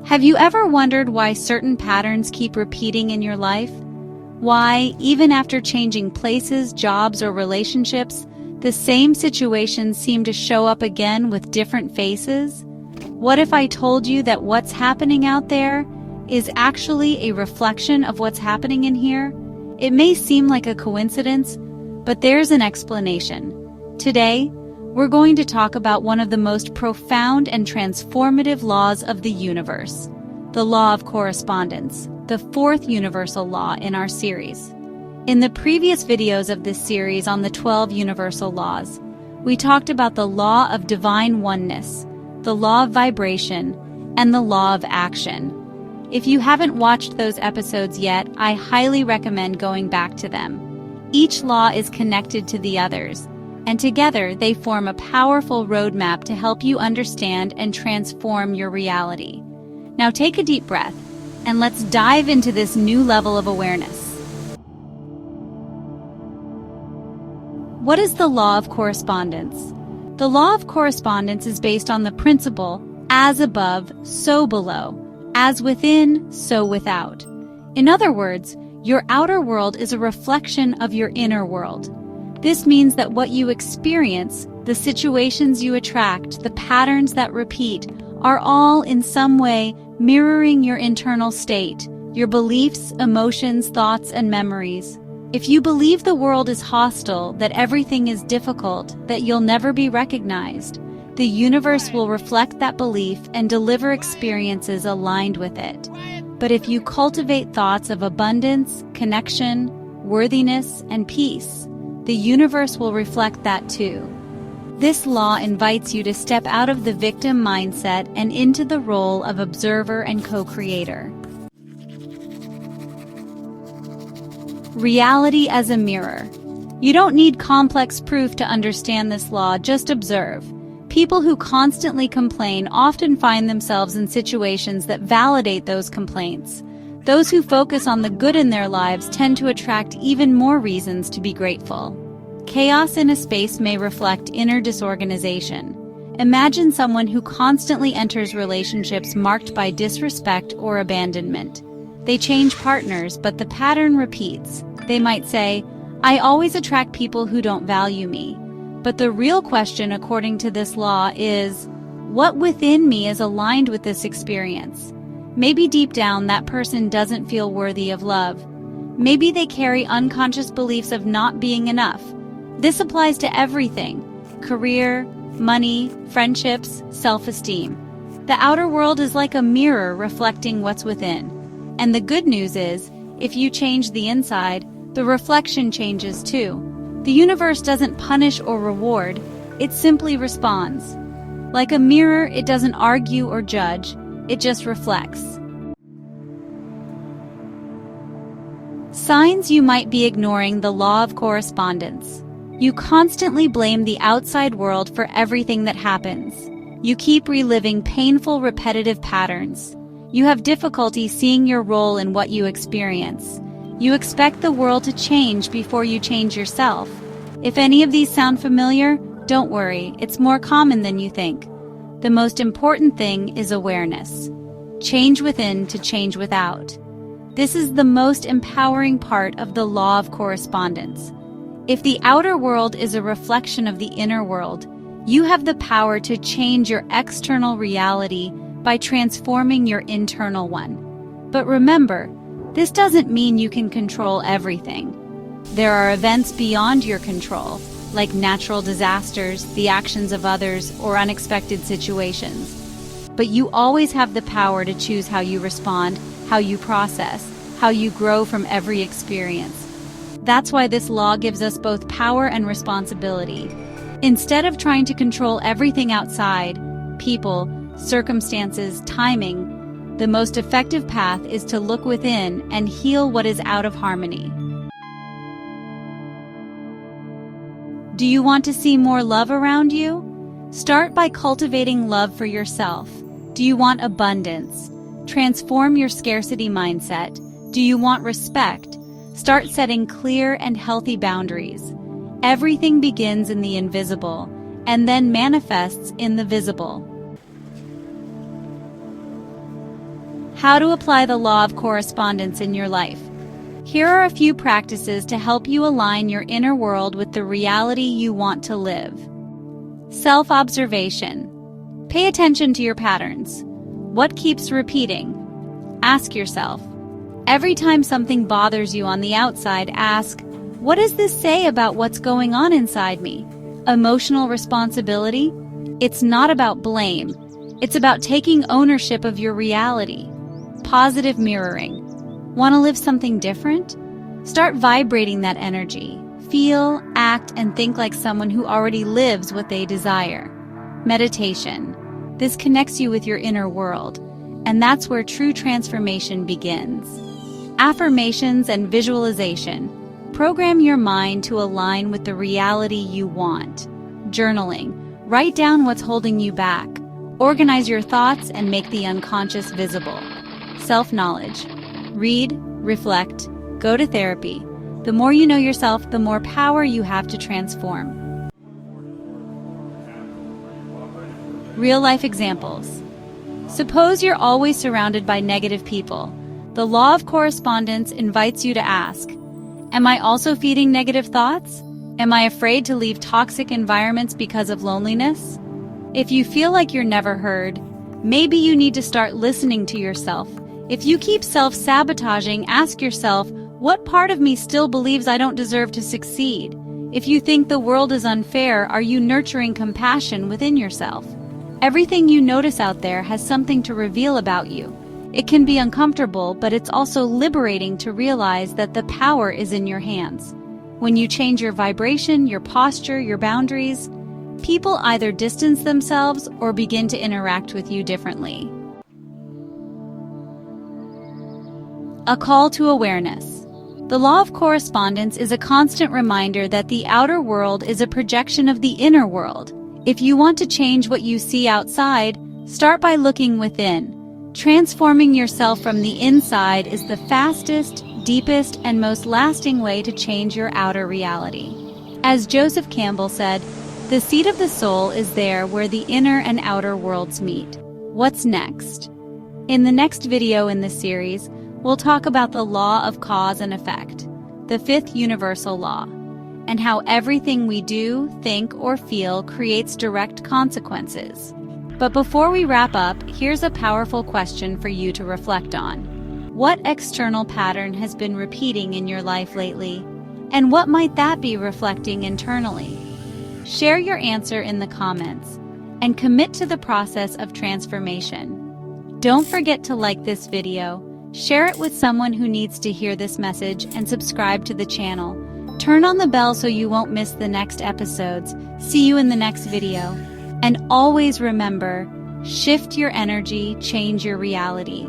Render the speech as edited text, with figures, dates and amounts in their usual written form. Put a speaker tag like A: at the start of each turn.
A: Have you ever wondered why certain patterns keep repeating in your life? Why, even after changing places, jobs, or relationships, the same situations seem to show up again with different faces? What if I told you that what's happening out there is actually a reflection of what's happening in here? It may seem like a coincidence, but there's an explanation. Today, we're going to talk about one of the most profound and transformative laws of the universe, the Law of Correspondence, the fourth universal law in our series. In the previous videos of this series on the 12 universal laws, we talked about the Law of Divine Oneness, the Law of Vibration, and the Law of Action. If you haven't watched those episodes yet, I highly recommend going back to them. Each law is connected to the others, and together they form a powerful roadmap to help you understand and transform your reality. Now take a deep breath, and let's dive into this new level of awareness. What is the Law of Correspondence? The Law of Correspondence is based on the principle, as above, so below, as within, so without. In other words, your outer world is a reflection of your inner world. This means that what you experience, the situations you attract, the patterns that repeat, are all in some way mirroring your internal state, your beliefs, emotions, thoughts, and memories. If you believe the world is hostile, that everything is difficult, that you'll never be recognized, the universe will reflect that belief and deliver experiences aligned with it. But if you cultivate thoughts of abundance, connection, worthiness, and peace, the universe will reflect that too. This law invites you to step out of the victim mindset and into the role of observer and co-creator. Reality as a mirror. You don't need complex proof to understand this law, just observe. People who constantly complain often find themselves in situations that validate those complaints. Those who focus on the good in their lives tend to attract even more reasons to be grateful. Chaos in a space may reflect inner disorganization. Imagine someone who constantly enters relationships marked by disrespect or abandonment. They change partners, but the pattern repeats. They might say, "I always attract people who don't value me." But the real question, according to this law, is, what within me is aligned with this experience? Maybe deep down that person doesn't feel worthy of love. Maybe they carry unconscious beliefs of not being enough. This applies to everything: career, money, friendships, self-esteem. The outer world is like a mirror reflecting what's within. And the good news is, if you change the inside, the reflection changes too. The universe doesn't punish or reward, it simply responds. Like a mirror, it doesn't argue or judge, it just reflects. Signs you might be ignoring the Law of Correspondence. You constantly blame the outside world for everything that happens. You keep reliving painful, repetitive patterns. You have difficulty seeing your role in what you experience. You expect the world to change before you change yourself. If any of these sound familiar, don't worry, it's more common than you think. The most important thing is awareness. Change within to change without. This is the most empowering part of the Law of Correspondence. If the outer world is a reflection of the inner world, you have the power to change your external reality by transforming your internal one. But remember, this doesn't mean you can control everything. There are events beyond your control, like natural disasters, the actions of others, or unexpected situations. But you always have the power to choose how you respond, how you process, how you grow from every experience. That's why this law gives us both power and responsibility. Instead of trying to control everything outside, people, circumstances, timing, the most effective path is to look within and heal what is out of harmony. Do you want to see more love around you? Start by cultivating love for yourself. Do you want abundance? Transform your scarcity mindset. Do you want respect? Start setting clear and healthy boundaries. Everything begins in the invisible and then manifests in the visible. How to apply the law of correspondence in your life. Here are a few practices to help you align your inner world with the reality you want to live. Self-observation. Pay attention to your patterns. What keeps repeating? Ask yourself. Every time something bothers you on the outside, ask, what does this say about what's going on inside me? Emotional responsibility? It's not about blame. It's about taking ownership of your reality. Positive mirroring. Want to live something different? Start vibrating that energy. Feel, act, and think like someone who already lives what they desire. Meditation. This connects you with your inner world, and that's where true transformation begins. Affirmations and visualization. Program your mind to align with the reality you want. Journaling. Write down what's holding you back. Organize your thoughts and make the unconscious visible. Self-knowledge. Read, reflect, go to therapy. The more you know yourself, the more power you have to transform. Real-life examples. Suppose you're always surrounded by negative people. The law of correspondence invites you to ask, am I also feeding negative thoughts? Am I afraid to leave toxic environments because of loneliness? If you feel like you're never heard, maybe you need to start listening to yourself. If you keep self-sabotaging, ask yourself, what part of me still believes I don't deserve to succeed? If you think the world is unfair, are you nurturing compassion within yourself? Everything you notice out there has something to reveal about you. It can be uncomfortable, but it's also liberating to realize that the power is in your hands. When you change your vibration, your posture, your boundaries, people either distance themselves or begin to interact with you differently. A call to awareness. The law of correspondence is a constant reminder that the outer world is a projection of the inner world. If you want to change what you see outside, start by looking within. Transforming yourself from the inside is the fastest, deepest, and most lasting way to change your outer reality. As Joseph Campbell said, the seat of the soul is there where the inner and outer worlds meet. What's next? In the next video in this series, we'll talk about the law of cause and effect, the fifth universal law, and how everything we do, think, or feel creates direct consequences. But before we wrap up, here's a powerful question for you to reflect on. What external pattern has been repeating in your life lately? And what might that be reflecting internally? Share your answer in the comments and commit to the process of transformation. Don't forget to like this video, share it with someone who needs to hear this message, and subscribe to the channel. Turn on the bell so you won't miss the next episodes. See you in the next video. And always remember, shift your energy, change your reality.